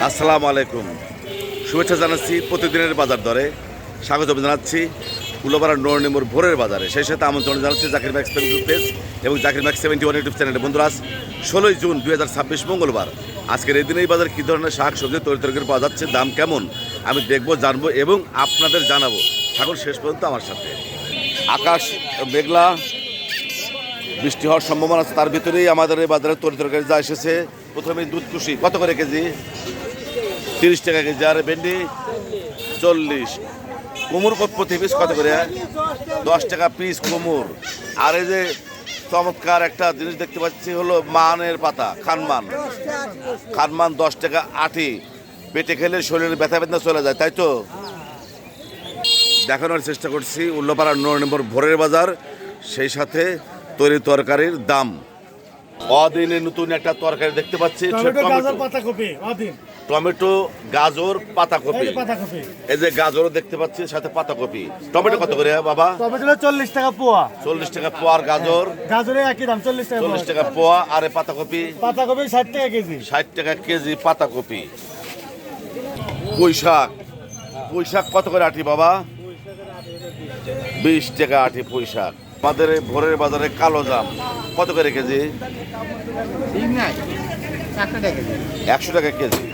আসসালামু আলাইকুম। শুভেচ্ছা জানাচ্ছি প্রতিদিনের বাজার দরে। স্বাগত জানাচ্ছি উল্লাপাড়া নরনিমুর ভোরের বাজারে। সেই সাথে আমন্ত্রণ জানাচ্ছি জাকির ম্যাক্স ফেসবুক পেজ এবং জাকির ম্যাক্স 71 ইউটিউব চ্যানেলে। বন্ধুরা, আজ 16 জুন 2026 মঙ্গলবার। আজকের এই দিনে এই বাজার কী ধরনের শাক সবজি তরিতরকারি পাওয়া যাচ্ছে, দাম কেমন আমি দেখবো, জানবো এবং আপনাদের জানাবো। থাকুন শেষ পর্যন্ত আমার সাথে। আকাশ মেঘলা, বৃষ্টি হওয়ার সম্ভাবনা আছে, তার ভিতরেই আমাদের এই বাজারে তরিতরকারি যা এসেছে। প্রথমে দুধ কুশি কত করে কেজি? 30 টাকা কেজি। আর ভেন্ডি 40। কুমড় প্রতি পিস কত করে? 10 টাকা পিস কুমড়। আর এই যে চমৎকার একটা জিনিস দেখতে পাচ্ছি হলো মানের পাতা, খানমান 10 টাকা আটি। পেটে খেলে শরীরে ব্যথা বেদনা চলে যায়, তাই তো? দেখানোর চেষ্টা করছি উল্লাপাড়া 9 নম্বর ভোরের বাজার, সেই সাথে তৈরি তরকারির দাম। অদিনে নতুন একটা তরকারি দেখতে পাচ্ছি, টমেটো, গাজর, পাতাকপি। এই যে গাজরও দেখতে পাচ্ছি, সাথে পাতাকপি। টমেটো কত করে বাবা? টমেটো 40 টাকা পোয়া। 40 টাকা পোয়ার গাজর, গাজরে একই দাম 40 টাকা। 40 টাকা পোয়া। আর পাতাকপি? পাতাকপি 60 টাকা কেজি। 60 টাকা কেজি পাতাকপি। পুঁইশাক কত করে আটি বাবা? 20 টাকা আটি পুঁইশাক। আমাদের এই ভোরের বাজারে কালো জাম কত করে কেজি? 100 টাকা কেজি।